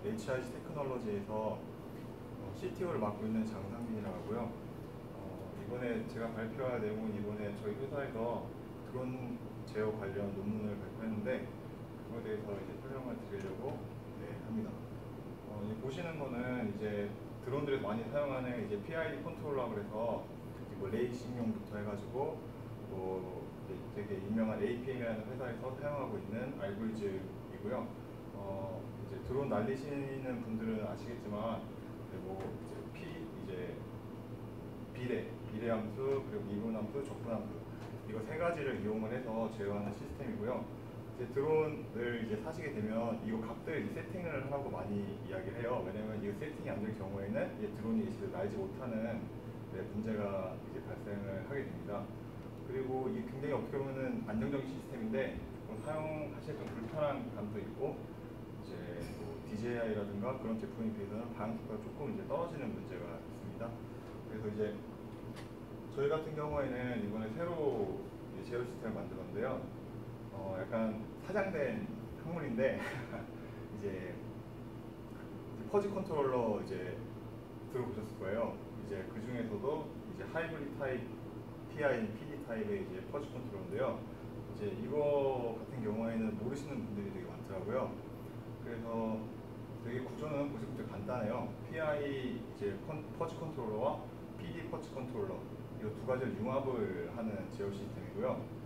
HIG 테크놀로지에서 CTO를 맡고 있는 장상민이라고 하고요. 이번에 제가 발표할 내용은 이번에 저희 회사에서 드론 제어 관련 논문을 발표했는데 그거에 대해서 이제 설명을 드리려고 합니다. 보시는 거는 이제 드론들에서 많이 사용하는 이제 PID 컨트롤러라고 해서 뭐 레이싱용부터 해가지고 뭐 되게 유명한 APM이라는 회사에서 사용하고 있는 알고리즘이고요. 이제 드론 날리시는 분들은 아시겠지만 뭐 이제 비례 함수 그리고 미분 함수, 적분 함수 이거 세 가지를 이용을 해서 제어하는 시스템이고요. 이제 드론을 이제 사시게 되면 이거 값들 세팅을 하라고 많이 이야기를 해요. 왜냐면 이거 세팅이 안 될 경우에는 이제 드론이 이제 날지 못하는 문제가 이제 발생을 하게 됩니다. 그리고 이게 굉장히 어떻게 보면은 안정적인 시스템인데 사용하실 때 불편한 감도 있고 이제 뭐 DJI라든가 그런 제품에 비해서는 반응속도가 조금 이제 떨어지는 문제가 있습니다. 그래서 이제 저희 같은 경우에는 이번에 새로 제어 시스템을 만들었는데요. 약간 사장된 학문인데 이제 퍼지 컨트롤러 이제 들어보셨을 거예요. 이제 그 중에서도 이제 하이브리드 타입, PI, PD 타입의 이제 퍼지 컨트롤러인데요. 이제 이거 같은 경우에는 모르시는 분들이 되게 많더라고요. 그래서 되게 구조는 보시면 간단해요. PI 이제 퍼지 컨트롤러와 PD 퍼지 컨트롤러 이 두 가지를 융합을 하는 제어 시스템이고요.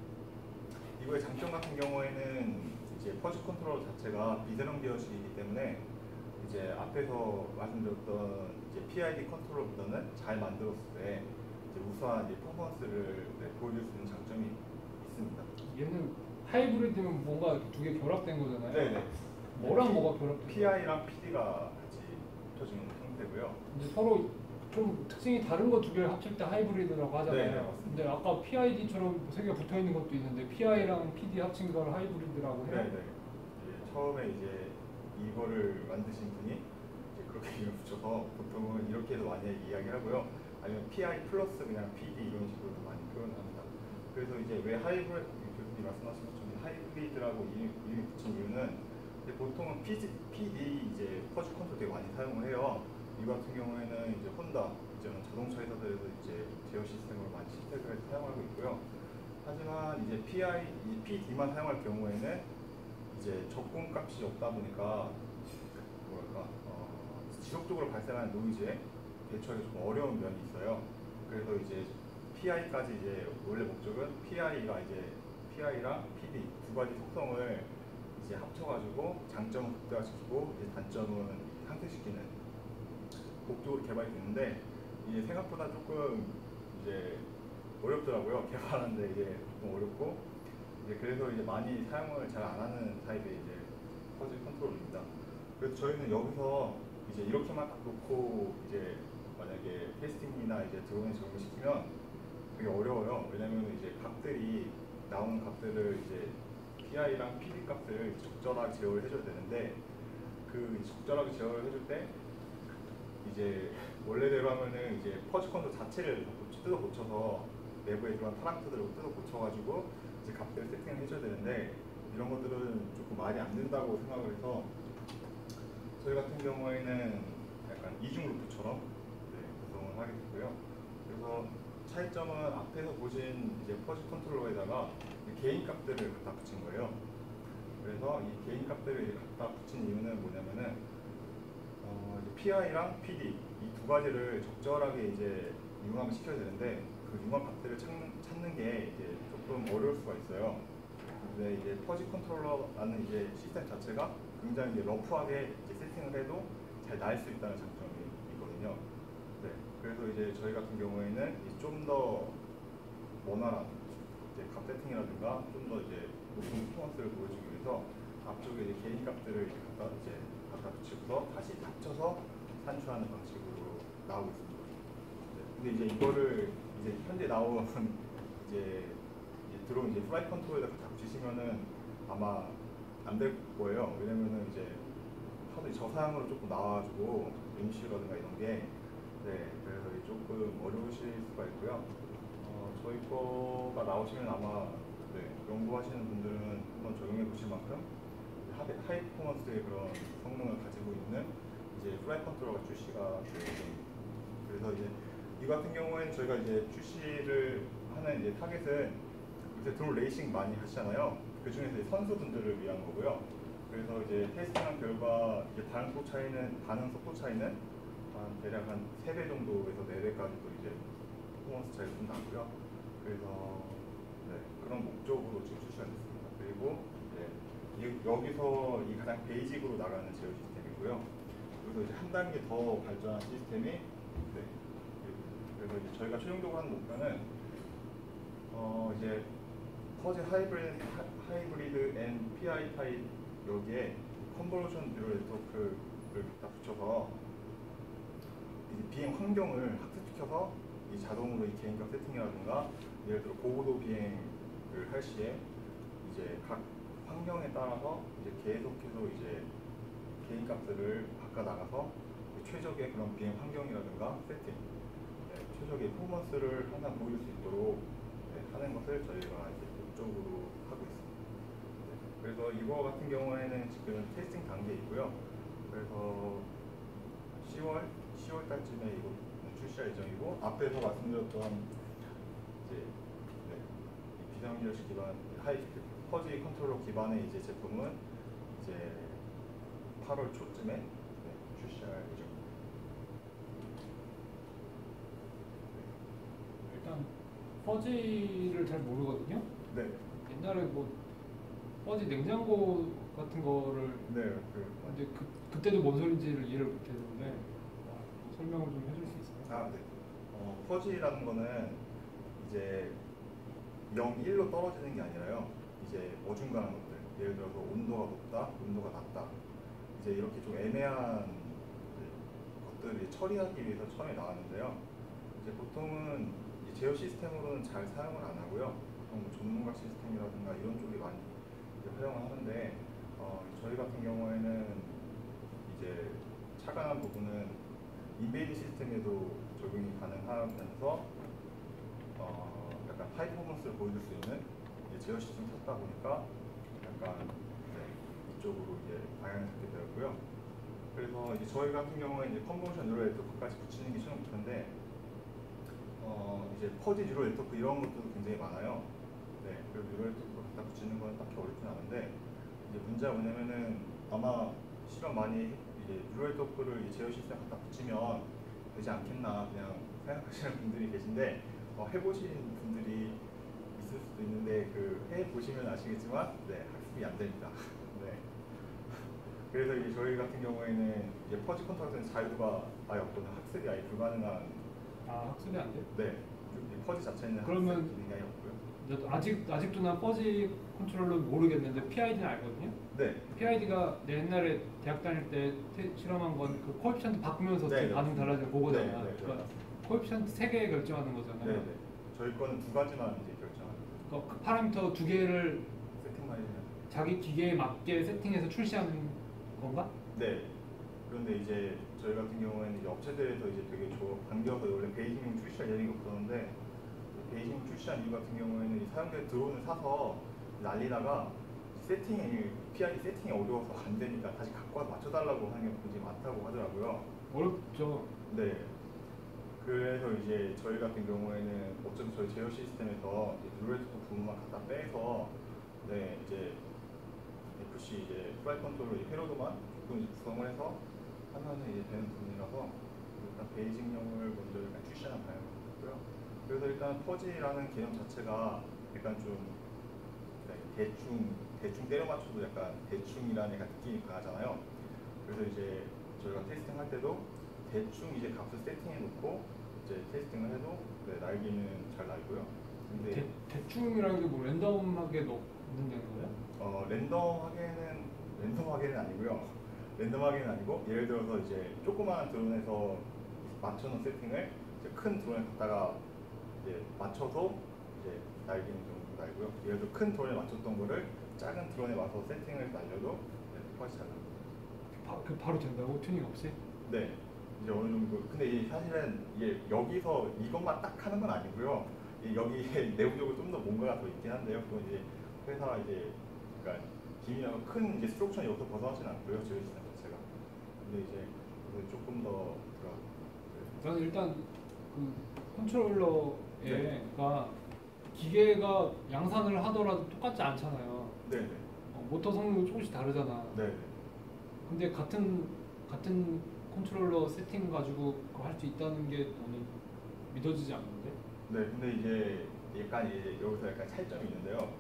이거의 장점 같은 경우에는 이제 퍼지 컨트롤러 자체가 비대칭 비어식이기 때문에 이제 앞에서 말씀드렸던 이제 PID 컨트롤러보다는 잘 만들었을 때 이제 우수한 이제 퍼포먼스를 보여줄 수 있는 장점이 있습니다. 얘는 하이브리드면 뭔가 두 개 결합된 거잖아요. 네네. 뭐랑 뭐가 결합된 거예요? PI랑 PD가 같이 붙여진 형태고요. 이제 서로 좀 특징이 다른 거 두 개를 합칠 때 하이브리드라고 하잖아요. 네, 근데 아까 PID처럼 세 개가 붙어 있는 것도 있는데 PI랑 PD 합친 걸 하이브리드라고 해요? 네네. 이제 처음에 이제 이거를 만드신 분이 이제 그렇게 이름 붙여서 보통은 이렇게 해서 많이 이야기하고요. 아니면 PI 플러스 그냥 PD 이런 식으로 많이 표현합니다. 그래서 이제 왜 하이브리드 교수님 말씀하신 것처럼 하이브리드라고 이름이 붙인 이유는 이제 보통은 PD 이제 퍼지 컨트롤 되게 많이 사용을 해요. 이 같은 경우에는 이제 혼다 이제는 자동차 회사들에서 이제 제어 시스템을 많이 채택을 해서 사용하고 있고요. 하지만 이제 PD만 사용할 경우에는 이제 적분 값이 없다 보니까 뭐랄까 지속적으로 발생하는 노이즈에 대처하기 좀 어려운 면이 있어요. 그래서 이제 PI까지 이제 원래 목적은 PI랑 PD 두 가지 속성을 이제 합쳐가지고 장점은 극대화시키고 이제 단점은 상쇄시키는 목적으로 개발이 됐는데 이게 생각보다 조금 이제 어렵더라고요. 개발하는데 이게 조금 어렵고 이제 그래서 이제 많이 사용을 잘 안 하는 타입의 이제 퍼즐 컨트롤입니다. 그래서 저희는 여기서 이제 이렇게만 딱 놓고 이제 만약에 테스팅이나 이제 드론에 적용을 시키면 되게 어려워요. 왜냐면 이제 값들이 나오는 값들을 이제 PI랑 PD 값을 적절하게 제어를 해줘야 되는데 그 적절하게 제어를 해줄 때 이제 원래대로 하면은 이제 퍼지 컨트롤 자체를 뜯어 고쳐서 내부에 들어간 파라미터들을 뜯어 고쳐가지고 이제 값들을 세팅을 해줘야 되는데 이런 것들은 조금 말이 안 된다고 생각을 해서 저희 같은 경우에는 약간 이중 루프처럼 구성을 하게 됐고요. 그래서 차이점은 앞에서 보신 이제 퍼지 컨트롤러에다가 개인 값들을 갖다 붙인 거예요. 그래서 이 개인 값들을 이제 갖다 붙인 이유는 뭐냐면은 PI랑 PD 이 두 가지를 적절하게 이제 융합을 시켜야 되는데 그 융합 값들을 찾는 게 이제 조금 어려울 수가 있어요. 근데 이제 퍼지 컨트롤러라는 이제 시스템 자체가 굉장히 이제 러프하게 이제 세팅을 해도 잘 날 수 있다는 장점이 있거든요. 네, 그래서 이제 저희 같은 경우에는 좀 더 원활한 이제 값 세팅이라든가 좀 더 이제 높은 퍼포먼스를 보여주기 위해서 앞쪽에 이제 개인 값들을 갖다 붙이고서 다시 합쳐서 산출하는 방식으로 나오고 있습니다. 네, 근데 이제 이거를 이제 현재 나온 이제 드론 이제 플라이 컨트롤에다 갖다 붙이시면은 아마 안 될 거예요. 왜냐면은 이제 하도 저사양으로 조금 나와가지고 MCU라든가 이런 게 그래서 조금 어려우실 수가 있고요. 저희 거가 나오시면 아마 연구하시는 분들은 한번 적용해 보실 만큼 하이 퍼포먼스의 그런 성능을 가지고 있는 이제 플라이 컨트롤러가 출시가 되거든요. 그래서 이제 이 같은 경우에는 저희가 이제 출시를 하는 이제 타겟은 요새 드론 레이싱 많이 하시잖아요. 그 중에서 선수분들을 위한 거고요. 그래서 이제 테스팅한 결과 이제 반응 속도 차이는 한 대략 한 3배 정도에서 4배까지도 이제 퍼포먼스 차이가 좀 나고요. 그래서 네, 그런 목적으로 지금 출시가 됐습니다. 그리고 여기서 이 가장 베이직으로 나가는 제어 시스템이고요. 그리고 이제 한 단계 더 발전한 시스템이 그래서 이제 저희가 최종적으로 하는 목표는 이제 퍼지 하이브리드 앤 PI 타입 여기에 컨버전 뉴럴 네트워크를 갖다 붙여서 이 비행 환경을 학습시켜서 이 자동으로 이 개인값 세팅이라든가 예를 들어 고고도 비행을 할 시에 이제 각 환경에 따라서 이제 계속해서 이제 개인값들을 바꿔 나가서 최적의 그런 비행 환경이라든가 세팅, 최적의 퍼포먼스를 항상 보일 수 있도록 하는 것을 저희가 이제 목적으로 하고 있습니다. 그래서 이거 같은 경우에는 지금 테스팅 단계에 있고요. 그래서 10월 달쯤에 이거 출시할 예정이고, 앞에서 말씀드렸던 이제 비상기열식 기반 퍼지 컨트롤러 기반의 이제 제품은 이제 8월 초쯤에 출시할 예정입니다. 일단 퍼지를 잘 모르거든요. 네. 옛날에 뭐 퍼지 냉장고 같은 거를 네. 근데 그때도 뭔 소린지를 이해를 못했는데 설명을 좀 해줄 수 있어요? 아, 네. 퍼지라는 거는 이제 0, 1로 떨어지는 게 아니라요. 이제 어중간한 것들. 예를 들어서 온도가 높다, 온도가 낮다. 이제 이렇게 좀 애매한 것들을 처리하기 위해서 처음에 나왔는데요. 이제 보통은 이제 제어 시스템으로는 잘 사용을 안 하고요. 보통 뭐 전문가 시스템이라든가 이런 쪽이 많이 활용을 하는데, 저희 같은 경우에는 이제 차관한 부분은 인베이드 시스템에도 적용이 가능하면서 약간 하이 퍼포먼스를 보여줄 수 있는 제어 시스템을 찾다 보니까 약간 이쪽으로 이제 방향을 잡게 되었고요. 그래서 이제 저희 같은 경우에 이제 컨버전 뉴럴 네트워크까지 붙이는 게 최종 목표인데, 이제 퍼지 뉴럴 네트워크 이런 것도 굉장히 많아요. 네, 그리고 뉴럴 네트워크 갖다 붙이는 건 딱히 어렵진 않은데, 이제 문제가 뭐냐면은 아마 실험 많이 이제 뉴럴 네트워크를 제어 시스템 갖다 붙이면 되지 않겠나 그냥 생각하시는 분들이 계신데, 해보신 분들이 있을 수도 있는데 해보시면 아시겠지만 학습이 안 됩니다. 네. 그래서 이제 저희 같은 경우에는 이제 퍼지 컨트롤러는 자유가 아예 없거나 학습이 아예 불가능한. 학습이 안 돼요? 네. 퍼지 자체는 그러면 학습 기능이 아예 없고요. 아직도 난 퍼지 컨트롤러는 모르겠는데 PID는 알거든요. 네. PID가 내 옛날에 대학 다닐 때 실험한 건 그 코에피션트 바꾸면서 반응 달라지는 그거잖아. 네, 네, 그러니까 코에피션트 3개 결정하는 거잖아요. 네. 저희 거는 2가지만 이제 결정하는 거예요. 그러니까 그 파라미터 2개를 세팅만 해주면. 자기 기계에 맞게 세팅해서 출시하는 건가? 네. 그런데 이제 저희 같은 경우에는 이제 업체들에서 이제 되게 당겨서 원래 베이징 출시할 예정이 없었는데, 베이징 출시한 이유 같은 경우에는 이 사용자 드론을 사서 날리다가 PI 세팅이 어려워서 안 되니까 다시 갖고 와서 맞춰달라고 하는 게 굉장히 많다고 하더라고요. 어렵죠. 네. 그래서 이제 저희 같은 경우에는 어차피 저희 제어 시스템에서 뉴럴 네트워크 부분만 갖다 빼서 이제 FC 이제 플라이 컨트롤러 회로도만 조금 이제 구성을 해서 하면은 이제 되는 부분이라서 일단 베이징용을 먼저 약간 출시하는 방향이고요. 그래서 일단 퍼지라는 개념 자체가 약간 좀 대충 때려 맞춰도 약간 대충이라는 약간 느낌이 강하잖아요. 그래서 이제 저희가 테스팅 할 때도 대충 이제 값을 세팅해 놓고 이제 테스팅을 해도 날기는 잘 날고요. 근데 대충이라는 게 뭐 랜덤하게 넣는 거예요? 랜덤하게는 아니고요. 랜덤하게는 아니고 예를 들어서 이제 조그마한 드론에서 맞춰놓은 세팅을 이제 큰 드론에 갖다가 이제 맞춰서 이제 날기는 정도 날고요. 예를 들어 큰 드론에 맞췄던 거를 작은 드론에 와서 세팅을 날려도 훨씬 잘 납니다. 바로 된다고? 튜닝 없이? 네. 이제 어느 정도. 근데 이게 사실은 이게 여기서 이것만 딱 하는 건 아니고요. 여기 내부적으로 좀 더 뭔가가 더 있긴 한데요. 그건 이제 회사 이제 그러니까 기미하고 큰 이제 스트로크는 여기서 벗어나진 않고요. 저희 시스템 자체가. 근데 이제 그래서 조금 더 저는 일단 그 네. 컨트롤러가 기계가 양산을 하더라도 똑같지 않잖아요. 네네. 모터 성능도 조금씩 다르잖아. 네네. 근데 같은 컨트롤러 세팅 가지고 할 수 있다는 게 저는 믿어지지 않는데. 네, 근데 이제 약간 이제 여기서 약간 차이점이 있는데요.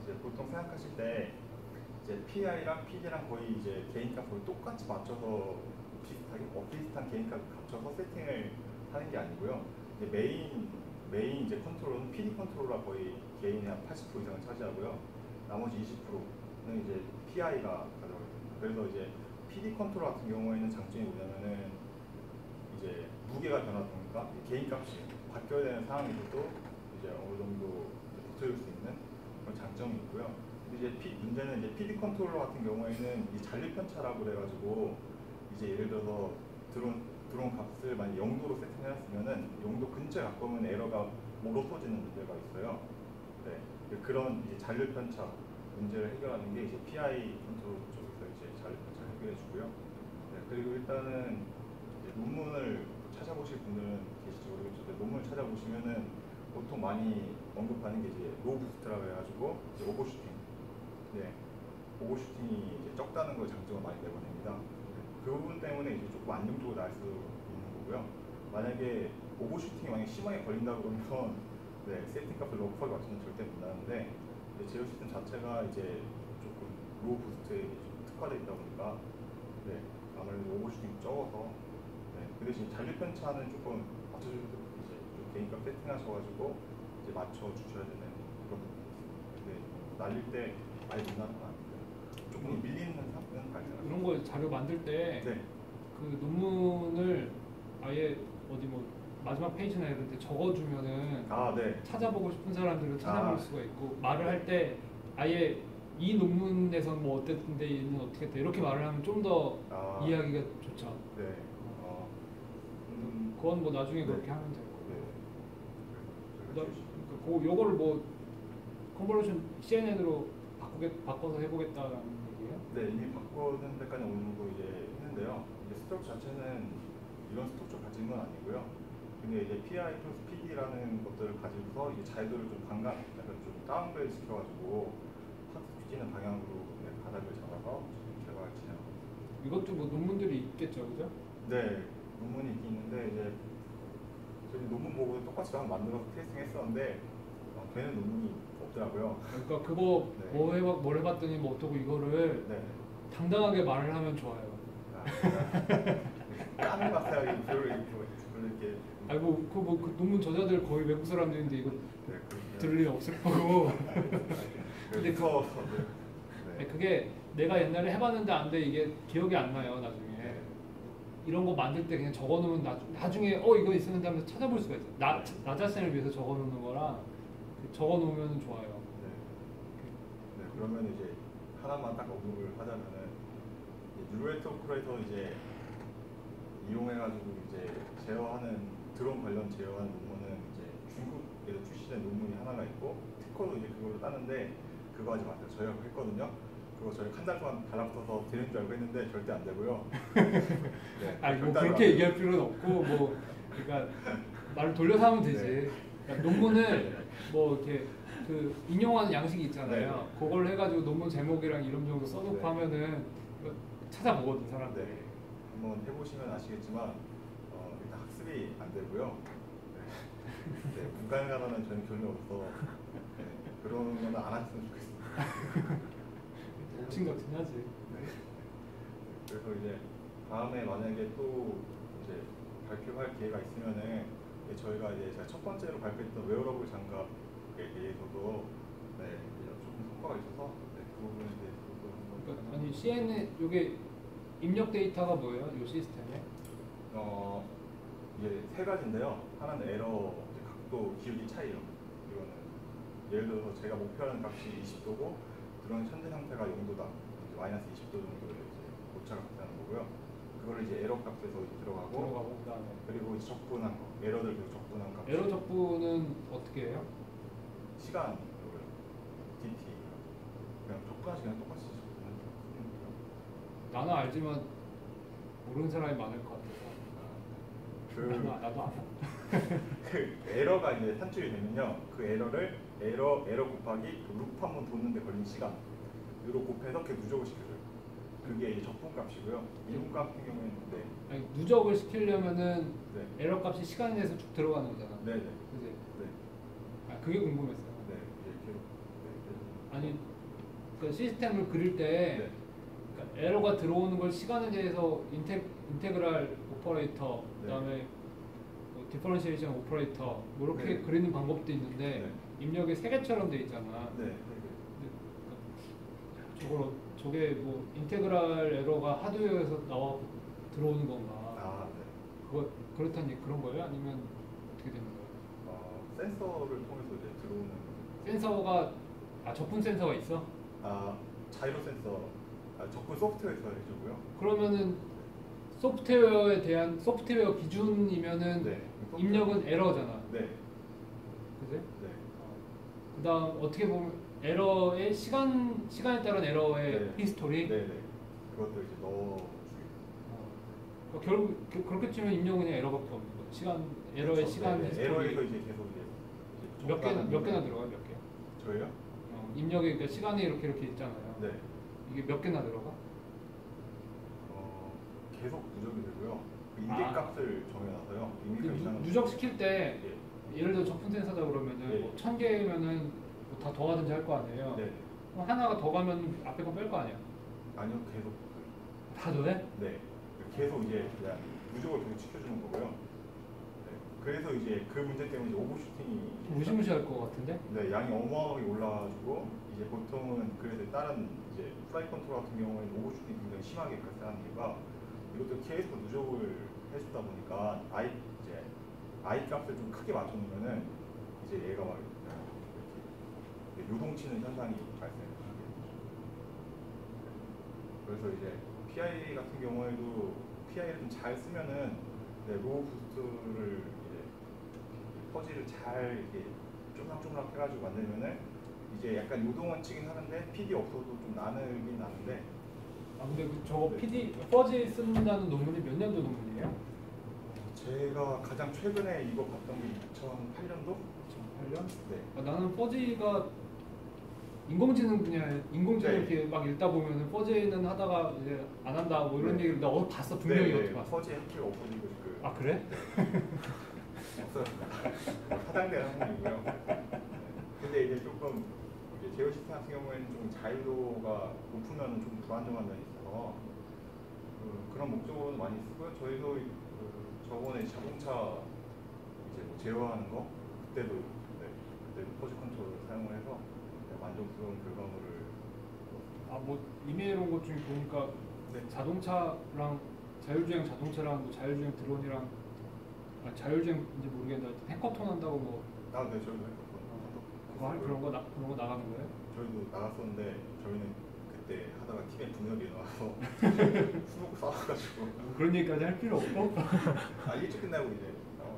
이제 보통 생각하실 때 이제 PI랑 PD랑 거의 이제 개인값 거의 똑같이 맞춰서 비슷한 개인값 갖춰서 세팅을 하는 게 아니고요. 이제 메인 이제 컨트롤러는 PD 컨트롤러가 거의 개인의 한 80% 이상을 차지하고요. 나머지 20%는 이제 PI가 가져가게 됩니다. 그래서 이제 PD 컨트롤러 같은 경우에는 장점이 뭐냐면은 이제 무게가 변하다 보니까 개인값이 바뀌어야 되는 상황에서도 이제 어느 정도 버텨줄 수 있는 그런 장점이 있고요. 근데 이제 문제는 이제 PD 컨트롤러 같은 경우에는 이 잔류 편차라고 그래가지고 이제 예를 들어서 드론 값을 만약 0도로 세팅해놨으면은 0도 근처에 가까우면 에러가 목으로 터지는 문제가 있어요. 네, 그런 이제 잔류 편차 문제를 해결하는 게 이제 PI 컨트롤 쪽에서 이제 잔류 편차를 해결해주고요. 네, 그리고 일단은 논문을 찾아보실 분들은 계실지 모르겠지만 논문을 찾아보시면은 보통 많이 언급하는 게 이제 로우 부스트라고 해가지고 이제 오버슈팅, 네, 오버슈팅이 이제 적다는 걸 장점을 많이 내보냅니다. 네, 그 부분 때문에 이제 조금 안정적으로 날 수 있는 거고요. 만약에 오버슈팅이 만약 심하게 걸린다 그러면 네, 세팅 값을 로우하게 맞추면 절대 못 나는데 제어 시스템 자체가 이제 조금 로우 부스트에 좀 특화되어 있다 보니까 네, 아무래도 오버슈팅이 적어서 네, 그 대신 잔류 편차는 조금 맞춰주셔도 이제 좀 개인값 세팅하셔가지고 이제 맞춰 주셔야 되는 그런 부분이 있습니다. 근데 날릴 때 아예 못 나는 건 아니고요. 조금 밀리는 현상은 발생합니다. 이런 거 자료 만들 때 네. 그 논문을 아예 어디 뭐 마지막 페이지나 이런 데 적어주면은 아, 네. 찾아보고 싶은 사람들은 찾아볼 아. 수가 있고, 말을 할 때 아예 이 논문에서는 뭐 어땠는데 얘는 어떻게 했다 이렇게 말을 하면 좀 더 아. 이해하기가 좋죠. 네. 그건 뭐 나중에 네. 그렇게 하면 되고. 네. 요거를 뭐 컨버전 CNN으로 바꿔서 해보겠다라는 얘기예요? 네, 이미 바꾸는 데까지 어느 정도 이제 했는데요. 이제 스트럭처 자체는 이런 스트럭처 가진 건 아니고요. 근데 이제 PI 플러스 PD라는 것들을 가지고서 이 자료들을 좀 약간 좀 다운그레이드 시켜가지고 학습 뒤지는 방향으로 네, 가닥을 잡아서 지금 개발 진행하고 있습니다. 이것도 뭐 논문들이 있겠죠, 그죠? 네, 논문이 있긴 있는데 이제 저희 논문 보고 똑같이 한번 만들어서 테스팅했었는데 되는 논문이 없더라고요. 그러니까 그거 네. 뭘 해봤더니 뭐 어떠고 이거를 네. 당당하게 말을 하면 좋아요. 까는 것 같아요. 별로 이렇게. 아이고 그 논문 저자들 거의 외국 사람들인데 이거 네, 그렇군요. 들을 일 없을 거고. 근데 네. 그게 내가 옛날에 해봤는데 안 돼, 이게 기억이 안 나요 나중에. 네. 이런 거 만들 때 그냥 적어놓으면 나중에 이거 있었는데 하면서 찾아볼 수가 있어요. 나 자신을 위해서 적어놓는 거라 적어놓으면 좋아요. 네. 네, 그러면 이제 하나만 딱 언급을 하자면은 뉴레이터 오퍼레이터 이제 이용해가지고 이제 제어하는 드론 관련 제어하는 논문은 이제 중국에서 출시된 논문이 하나가 있고 특허도 이제 그걸로 따는데 그거 하지 마세요. 저희가 했거든요. 그거 저희 한 달 동안 달라붙어서 되는 줄 알고 했는데 절대 안 되고요. 네, 아니 뭐 그렇게 얘기할 필요는 없고 뭐 그러니까 말을 돌려서 하면 되지. 네. 그러니까 논문을 뭐 이렇게 그 인용하는 양식이 있잖아요. 네. 그걸 해가지고 논문 제목이랑 이름 정도 써놓고 네. 하면은 이거 찾아보거든 사람들이. 네. 한번 해보시면 아시겠지만 일단 학습이 안 되고요. 네. 네, 불가능하다는 저는 결론이 없어. 네, 그런 거는 안 하셨으면 좋겠습니다. 옥신 같긴 하지. 네. 그래서 이제 다음에 만약에 또 이제 발표할 기회가 있으면은 저희가 이제 제가 첫 번째로 발표했던 웨어러블 장갑에 대해서도 네, 조금 성과가 있어서 네, 그 부분에 대해서도 한번 그러니까 아니 CNN 요게 입력 데이터가 뭐예요? 요 시스템에? 이게 세 가지인데요. 하나는 에러 이제 각도 기울기 차이요. 이거는 예를 들어서 제가 목표하는 값이 20도고 드론 현재 상태가 0도다. 이제 마이너스 20도 정도의 이제 오차가 발생하는 거고요. 그거를 이제 에러 값에서 이제 들어가고 그다음에 그리고 이제 적분한 거. 에러들 그리고 적분한 값. 에러 적분은 어떻게 해요? 시간으로요. DT. 그냥 적분한 시간 똑같이 적분해요. 나는 알지만 모르는 사람이 많을 것 같아서. 나도 알아. 그 에러가 이제 산출이 되면요, 그 에러를 에러 곱하기 그 루프 한 번 도는데 걸린 시간 으로 곱해서 그 누적을 시켜줘요. 그게 이제 적분값이고요. 이분값 같은 경우에는 아니, 누적을 시키려면은 네. 에러 값이 시간에 대해서 쭉 들어가는 거잖아. 네네. 그지? 네. 아, 그게 궁금했어요. 네. 이제 계속. 네. 아니, 그 시스템을 그릴 때 네. 그러니까 에러가 들어오는 걸 시간에 대해서 인테그랄 오퍼레이터, 그다음에 뭐 디퍼런시에이션 오퍼레이터 뭐 이렇게 네. 그리는 방법도 있는데 네. 입력이 세 개처럼 돼 있잖아. 네. 저게 뭐 인테그랄 에러가 하드웨어에서 나와 들어오는 건가? 아, 네. 그거 그렇다니 그런 거예요? 아니면 어떻게 되는 거예요? 센서를 통해서 이제 들어오는. 센서가 접근 센서가 있어? 자이로 센서. 적분 소프트웨어에서 해주고요. 그러면은 소프트웨어에 대한 소프트웨어 기준이면은 네. 입력은 에러잖아. 네. 그지? 네. 그다음 어떻게 보면 에러의 시간에 따른 에러의 네. 히스토리. 네네. 그것도 이제 넣어주고. 그러니까 결국 그렇게 치면 입력은 그냥 에러밖에 없는 거야. 에러의 그렇죠. 시간 네. 히스토리. 에러에서 이제 계속 이제 몇 개나 들어가요? 몇 개? 저예요? 입력이 그러니까 시간이 이렇게 있잖아요. 네. 이게 몇 개나 들어가? 계속 누적이 되고요. 그 인계값을 정해놔서요. 인계값 이상은 누적시킬 때 예. 예를 들어 적분 센서다 그러면은 네. 뭐 1000개면은 뭐 다 더 하든지 할 거 아니에요. 네. 그럼 하나가 더 가면 앞에 거 뺄 거 아니야. 아니요, 계속. 다 더해? 네. 계속 이제 그냥 누적을 계속 지켜주는 거고요. 네. 그래서 이제 그 문제 때문에 이제 오버슈팅이 무시무시할 것 같은데? 네, 양이 어마어마하게 올라가지고 이제 보통은 그래서 다른 이제 플라이 컨트롤 같은 경우에는 오버슈팅이 굉장히 심하게 발생하는 이유가 이것도 계속 누적을 해주다 보니까 I 값을 좀 크게 맞춰놓으면은 이제 얘가 막 이렇게 요동치는 현상이 발생하게 되죠. 그래서 이제 PI 같은 경우에도 PI를 좀 잘 쓰면은 로우 부스트를 이제 퍼즐을 잘 이렇게 쪼락쪼락 해가지고 만들면은 이제 약간 요동은 치긴 하는데 PD 없어도 좀 나누긴 나는데. 근데 저거 퍼즐 쓴다는 논문이 몇 년도 논문이에요? 제가 가장 최근에 이거 봤던 게 2008년도? 2008년? 네. 나는 퍼즐가 인공지능 분야에 인공지능 네. 이렇게 막 읽다 보면은 퍼즐은 하다가 이제 안 한다 뭐 이런 네. 얘기를 나 봤어 분명히 어디 봤어. 퍼즐 학교가 없어지고 아 그래? 없어졌습니다. 파장된 학문이고요. 근데 이제 조금 제어 시스템 같은 경우에는 좀 자유도가 높으면 좀 불안정한 면이 있어서 그런 목적으로 많이 쓰고요. 저희도 저번에 자동차 이제 뭐 제어하는 거 그때도 퍼즐 컨트롤을 사용을 해서 만족스러운 결과물을. 뭐 이메일 온 것 중에 보니까 네. 자동차랑 자율주행 자동차랑 뭐 자율주행 드론이랑 자율주행인지 모르겠는데 해커톤 한다고 뭐. 네, 저희도 했었거든요. 그런 거 나가는 거예요? 저희도 나갔었는데 저희는 그때 하다가 팀에 분열이 나와서 수목 싸워가지고. 그런 얘기까지 할 필요 없고. 일찍 끝나고 이제 나와.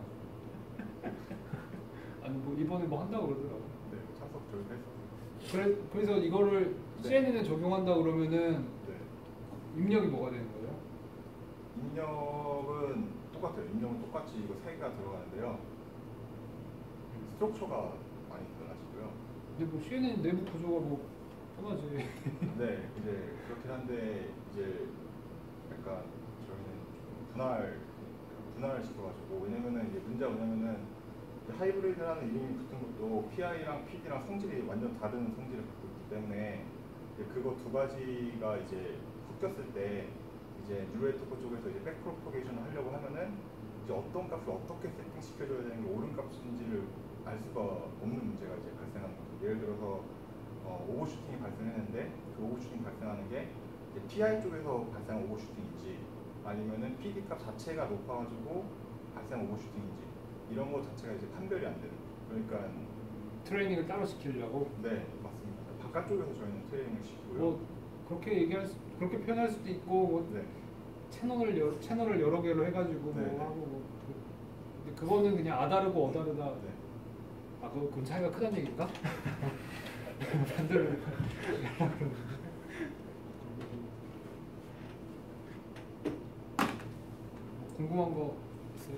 아니 뭐 이번에 뭐 한다고 그러더라고. 네, 참석 저희도 했었어요. 그래서 이거를 네. CNN에 적용한다 그러면은 네. 입력이 뭐가 되는 거예요? 입력은 똑같아요. 입력은 똑같이 이거 3개가 들어가는데요. 스트럭처가 많이 변하시고요. 근데 뭐 CNN 내부 구조가 뭐 편하지. 네, 이제 그렇긴 한데 이제 약간 저희는 분할 시켜가지고. 왜냐면은 이제 문제가 뭐냐면은 하이브리드라는 이름이 붙은 것도 PI랑 PD랑 성질이 완전 다른 성질을 갖고 있기 때문에 그거 두 가지가 이제 섞였을 때 이제 뉴럴 네트워크 쪽에서 이제 백 프로포게이션을 하려고 하면은 이제 어떤 값을 어떻게 세팅 시켜줘야 되는 게 옳은 값인지를 알 수가 없는 문제가 이제 발생하는 거죠. 예를 들어서 오버슈팅이 발생했는데 그 오버슈팅 발생하는 게 이제 PI 쪽에서 발생한 오버슈팅인지 아니면은 PD 값 자체가 높아가지고 발생한 오버슈팅인지 이런 거 자체가 이제 판별이 안 되는. 그러니까 트레이닝을 따로 시키려고. 네, 맞습니다. 바깥쪽에서 저희는 트레이닝을 시키고요. 뭐 그렇게 표현할 수도 있고 뭐 네. 채널을 여러 개로 해가지고 네, 네. 뭐 하고 뭐 근데 그거는 그냥 아다르고 어다르다. 네. 그건 차이가 크다는 얘기인가? 반대로. 궁금한 거 있어요?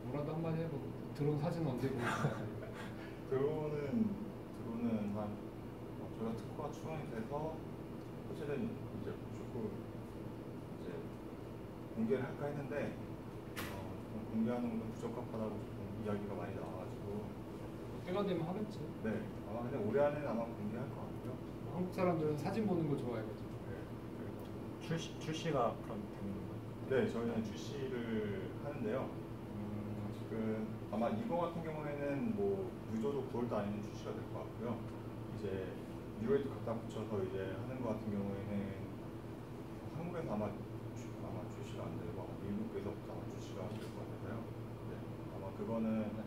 뭐라도 한마디 해보. 드론 사진 언제 보여주나요? 드론은 한 저희가 특허가 출원이 돼서 사실은 이제 조금 이제 공개를 할까 했는데 좀 공개하는 건 부적합하다고 조금 이야기가 많이 나와가지고 때가 되면 하겠지. 네 아마 근데 올해 안에는 아마 공개할 것 같고요. 한국 사람들은 사진 보는 거 좋아해가지고. 네, 출시가 그럼 되는 건가요? 네 저희는 출시를 하는데요. 지금 아마 이거 같은 경우에는 뭐 늦어도 9월도 아니면 출시가 될 것 같고요. 이제 UI도 갖다 붙여서 이제 하는 것 같은 경우에는 한국에서 아마 출시가 안 되고 미국에서부터 아마 출시가 될 것 같아요. 네, 아마 그거는 한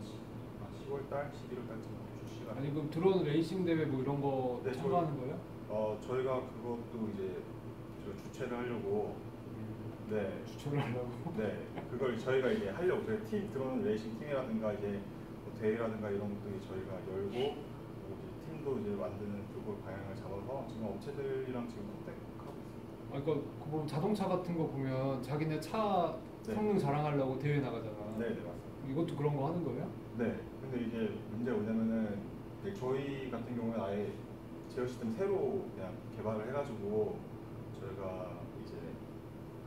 10월 달, 11월 달쯤 출시가. 아니 그럼 드론 레이싱 대회 뭐 이런 거 네, 참가하는 거예요? 저희가 그것도 이제 저희 주최를 하려고. 네. 주최를 하려고? 네, 그걸 저희가 이제 하려고 저희 팀 드론 레이싱 팀이라든가 이제 뭐 대회라든가 이런 것도 저희가 열고 그리고 이제 팀도 이제 만드는 그걸 방향을 잡아서 지금 업체들이랑 지금 컨택하고 있습니다. 아 그러니까 뭐 자동차 같은 거 보면 자기네 차 네. 성능 자랑하려고 대회 나가잖아. 네, 네 맞습니다. 이것도 그런 거 하는 거예요? 네, 근데 이제 문제가 뭐냐면은 이제 저희 같은 경우는 아예 제어 시스템 새로 그냥 개발을 해가지고 저희가 이제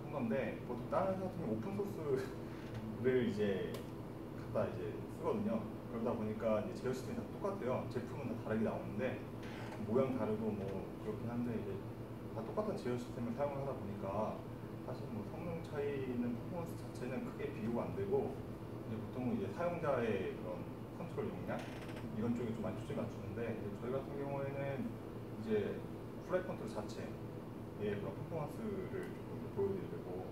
한 건데 보통 다른 회사 같은 경우 오픈 소스를 이제 갖다 이제 쓰거든요. 그러다 보니까 이제 제어 시스템이 다 똑같아요. 제품은 다 다르게 나오는데 모양 다르고 뭐 그렇긴 한데 이제 다 똑같은 제어 시스템을 사용을 하다 보니까 사실 뭐 성능 차이는 퍼포먼스 자체는 크게 비교가 안 되고 이제 보통 이제 사용자의 그런 컨트롤 역량 이런 쪽에 좀 많이 초점이 맞추는데 저희 같은 경우에는 이제 플라이 컨트롤 자체의 그런 퍼포먼스를 조금 더 보여드리려고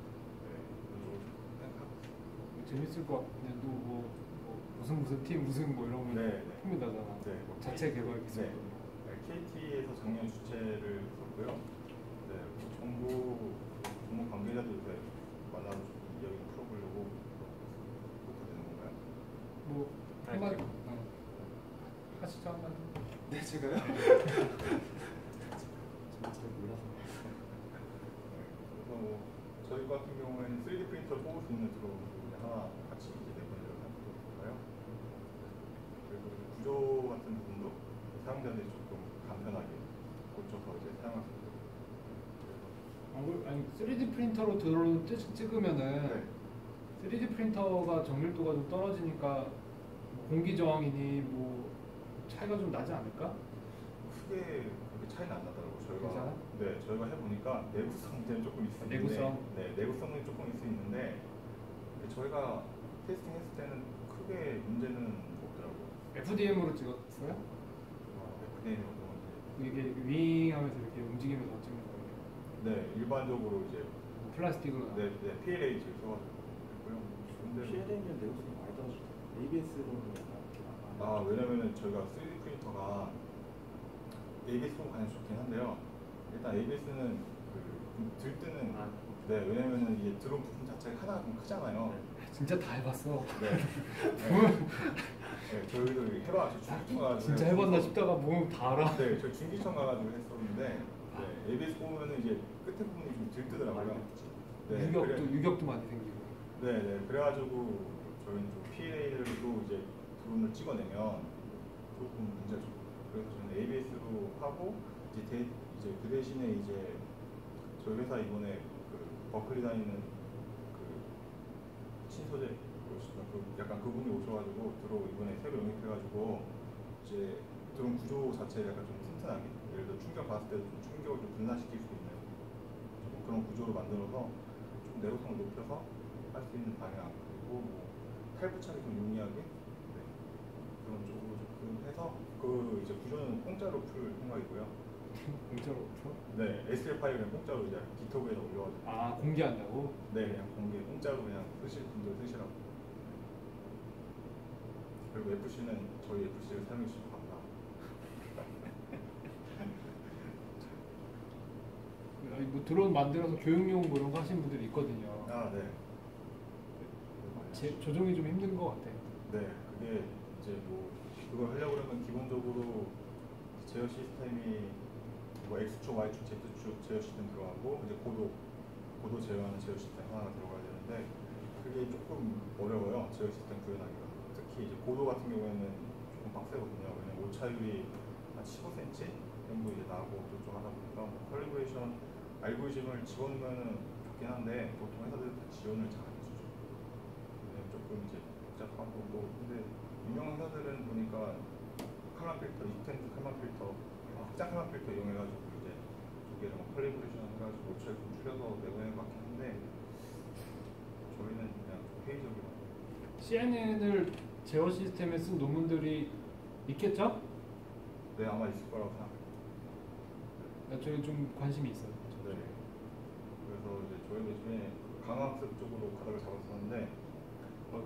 그쪽으로 생각하고 있습니다. 재밌을 것 같네. 뭐 무슨 팀 무슨 뭐 이런 거 네, 네. 팀이 나잖아. 네, 뭐 자체 개발 기술. 네. KT에서 작년 주최를 했었고요. 네, 뭐 정부 관계자들 이렇게 만나서 좀 이야기 풀어보려고 그렇게 되는 건가요? 뭐 한마디 하시죠 한마디. 네, 제가요? 잘 몰라서. 그래서 뭐 저희 같은 경우에는 3D 프린터 뽑을 수 있는 드론 하나 같이 이제 내보내려고 하는 거예요. 그리고 구조 같은 부분도 사용자들이 조금 간편하게 고쳐서 이제 사용할 수 있도록. 아니 3D 프린터로 드론 찍으면은 네. 3D 프린터가 정밀도가 좀 떨어지니까 뭐 공기 저항이니 뭐 차이가 좀 나지 않을까? 크게 그렇게 차이는 안 나더라고요. 저희가 괜찮아? 네 저희가 해보니까 내구성 문제는 조금 있을 수 있는데 내구성? 네 내구성은 조금 있을 수 있는데 저희가 테스팅 했을 때는 크게 문제는 없더라고요. FDM으로 찍었어요? FDM이 어떤 건지. 이게 윙하면서 이렇게 움직이면서 찍는 거예요. 네 일반적으로 이제 플라스틱으로. 네 PLA 를 써가지고 했고요. 근데 PLA면 내구성이 많이 떨어지죠. ABS로는 약간 이렇게 왜냐면은 저희가 3D 프린터가 ABS로 가장 좋긴 한데요. 일단 ABS는 좀 들뜨는 네 왜냐면은 이게 드론 부품 자체가 하나가 좀 크잖아요. 진짜 다 해봤어. 네. 네, 저희도 해봐가지고 중기청 가가지고 진짜 해봤나 싶다가 뭐 다 알아. 네, 저희 중기청 가가지고 했었는데 네, ABS 보면은 이제 끝에 부분이 좀 들뜨더라고요. 네, 유격도 많이 생기고. 네, 그래가지고 저희는 좀 PLA로 이제 드론을 찍어내면 조금 문제가 좀 그래서 저는 ABS로 하고 이제 그 대신에 이제 저희 회사 이번에 그 버클리 다니는 그 신소재 약간 그분이 오셔가지고 드론 이번에 새로 영입해가지고 이제 드론 구조 자체를 약간 좀 튼튼하게 예를 들어 충격 받았을 때도 좀 충격을 좀 분산시킬 수 있는 좀 그런 구조로 만들어서 좀 내구성을 높여서 할 수 있는 방향 그리고 뭐 탈부착이 좀 용이하게 그런 쪽으로 조금 해서 그 이제 구조는 공짜로 풀 생각이고요. 공짜로 풀어? 네, SL 파일을 공짜로 이제 기터브에다 올려가지고. 아 공개한다고? 네, 그냥 공개 공짜로 그냥 쓰실 분들 쓰시라고. 그리고 FC는 저희 FC를 사용해 주시면 감사. 뭐 드론 만들어서 교육용 뭐 이런 거 하시는 분들이 있거든요. 아, 네. 조종이 좀 힘든 것 같아. 네, 그게 이제 뭐 그걸 하려고 그러면 기본적으로 제어 시스템이 뭐 X축, Y축, Z축 제어 시스템 들어가고 이제 고도 제어하는 제어 시스템 하나가 들어가야 되는데 그게 조금 어려워요. 제어 시스템 구현하기가. 특히 이제 고도 같은 경우에는 조금 빡세거든요. 왜냐면 오차율이 한 15cm 정도 이제 나고 좀 하다 보니까 뭐 컬리브레이션 알고리즘을 집어넣으면 좋긴 한데 보통 회사들은 다 지원을 잘 안 해주죠. 왜냐면 조금 이제 복잡하고 뭐 근데 유명한 회사들은 보니까 칼만 필터, 익스텐드 칼만 필터, 확장 칼만 필터 이용해가지고 이제 두 개를 뭐 컬리브레이션 해가지고 오차율 좀 줄여서 내보내는 것 같긴 한데 저희는 그냥 좀 회의적이라. CNN을 제어 시스템에 쓴 논문들이 있겠죠? 네 아마 있을 거라고 생각해요. 저희 좀 관심이 있어요. 네. 그래서 이제 저희도 요즘에 강학습 쪽으로 가닥을 잡았었는데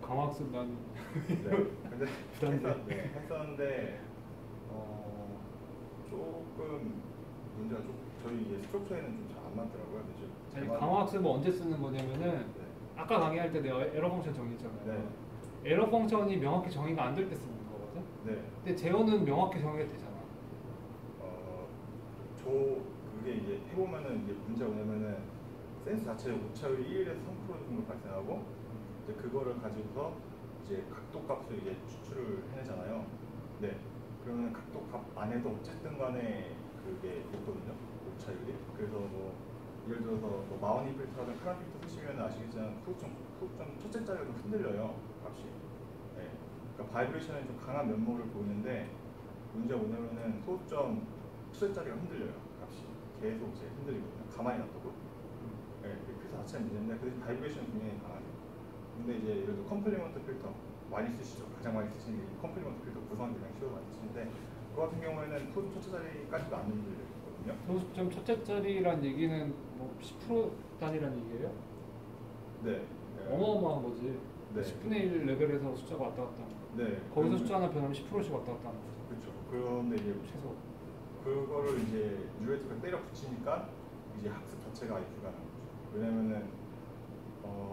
강학습 난 네. 근데 부담돼. 했었는데 조금 문제가 좀 저희 이제 스트럭처에는 좀 잘 안 맞더라고요. 근데 아니 강화학습은 언제 쓰는 거냐면은 네. 아까 강의할 때 내가 에러 펑션 정의했잖아요. 네. 에러 펑션이 명확히 정의가 안 될 때 쓰는 거거든. 네. 근데 제어는 명확히 정의가 되잖아. 그게 이제 해보면은 이제 문제가 뭐냐면은 센스 자체 오차율이 1에서 3% 정도 발생하고 이제 그거를 가지고서 이제 각도 값을 이제 추출을 해내잖아요. 네. 그러면 각도 값 안에도 어쨌든 간에 그게 있거든요. 오차율이. 그래서 뭐 예를 들어서 뭐 마우니 필터라든 카란 필터 쓰시면 아시겠지만 소수점 첫째 자리가 좀 흔들려요. 값이. 네. 그러니까 바이브레이션이 좀 강한 면모를 보이는데 문제가 뭐냐면은 소수점 첫째 자리가 흔들려요. 값이 계속 이제 흔들리거든요. 가만히 놔두고. 네. 그 필터 자체는 문제인데 그 대신 바이브레이션이 굉장히 강하죠. 근데 이제 예를 들어 컴플리먼트 필터 많이 쓰시죠. 가장 많이 쓰시는 게 컴플리먼트 필터 구성이 그냥 쉬워 많이 쓰시는데 그 같은 경우에는 소수점 첫째 자리까지도 안 흔들리거든요. 소수점 첫째 자리란 얘기는 뭐 10% 단위란 얘기예요? 네. 어마어마한 거지. 네. 10분의 1 레벨에서 숫자가 왔다 갔다 하는 거. 네. 거기서 숫자 하나 변하면 10%씩 왔다 갔다 하는 거죠. 그렇죠. 그런데 이제 최소. 그거를 이제 뉴레이터가 때려 붙이니까 이제 학습 자체가 아예 불가능한 거죠. 왜냐면은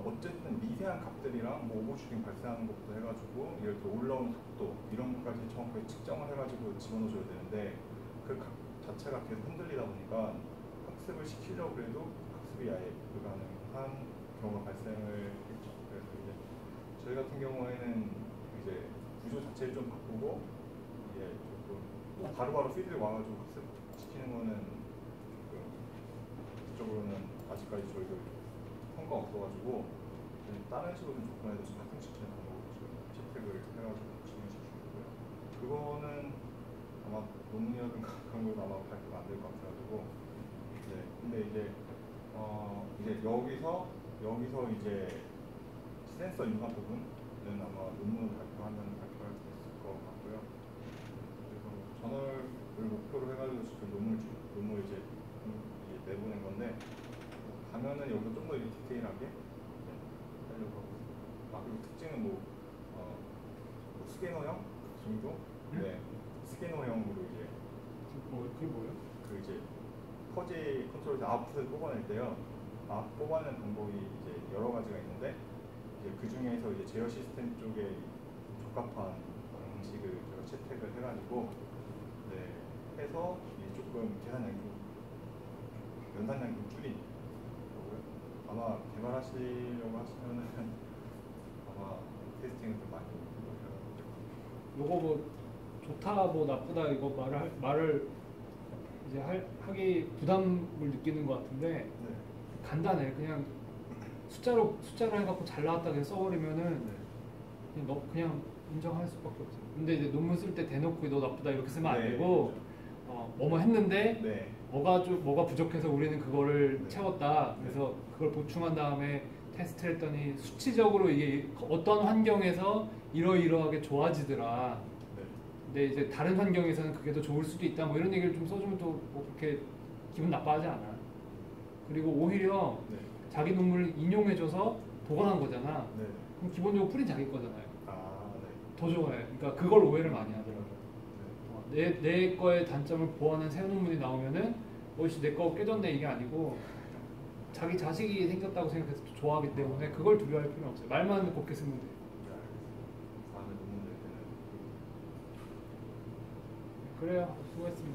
어쨌든 미세한 값들이랑 뭐 오버슈팅 발생하는 것부터 해가지고 예를 들어 올라오는 속도 이런 것까지 정확하게 측정을 해가지고 집어넣어줘야 되는데 그 값 자체가 계속 흔들리다 보니까 학습을 시키려고 해도 학습이 아예 불가능한 경우가 발생을 했죠. 그래서 이제 저희 같은 경우에는 이제 구조 자체를 좀 바꾸고 이제 조금 바로바로 피드백 와가지고 학습시키는 거는 조금 그쪽으로는 아직까지 저희도 성과가 없어가지고 다른 식으로 좀 접근해서 좀 학습시키는 방법으로 지금 채택을 해가지고 진행시키고 있고요. 그거는 아마 논문이라든가 그런 건 아마 발표가 안 될 것 같아가지고 네. 근데 이제 여기서 이제 센서 융합 부분은 아마 논문을 발표하면 발표할 수 있을 것 같고요. 그래서 저널을 목표로 해가지고 지금 논문 이제 내보낸 건데 가면은 여기서 좀 더 디테일하게 하려고 하고 있습니다. 그리고 특징은 뭐 스캐너형 정도? 네. 스캐너형으로 이제 그게 뭐예요? 그 이제 퍼지 컨트롤에서 아웃풋을 뽑아낼 때요. 뽑아내는 방법이 이제 여러 가지가 있는데 이제 그 중에서 이제 제어 시스템 쪽에 적합한 방식을 제가 채택을 해가지고 네, 해서 이제 조금 계산량이 연산량이 좀 줄인 거고요. 아마 개발하시려고 하시면은 아마 테스팅을 좀 많이 요거 뭐 좋다 뭐 나쁘다 이거 말을 이제 하기 부담을 느끼는 것 같은데 네. 간단해. 그냥 숫자로 해갖고 잘 나왔다 그냥 써버리면은 그냥 인정할 수밖에 없어요. 근데 이제 논문 쓸 때 대놓고 너 나쁘다 이렇게 쓰면 안 네, 되고 뭐뭐 했는데 네. 뭐가 부족해서 우리는 그거를 네. 채웠다. 그래서 그걸 보충한 다음에 테스트를 했더니 수치적으로 이게 어떤 환경에서 이러이러하게 좋아지더라. 네. 근데 이제 다른 환경에서는 그게 더 좋을 수도 있다. 뭐 이런 얘기를 좀 써주면 또 뭐 그렇게 기분 나빠하지 않아. 그리고 오히려 네. 자기 논문을 인용해줘서 보관한 거잖아. 네. 그럼 기본적으로 뿌린 자기 거잖아요. 아, 네. 더 좋아해. 그러니까 그걸 오해를 많이 하더라고요. 내 거의 단점을 보완한 새 논문이 나오면은 어이씨 내 거 깨졌네 이게 아니고 자기 자식이 생겼다고 생각해서 좋아하기 때문에 그걸 두려워할 필요는 없어요. 말만 곱게 쓰면 돼. 다음에 논문 낼 때는 그래요. 수고했습니다.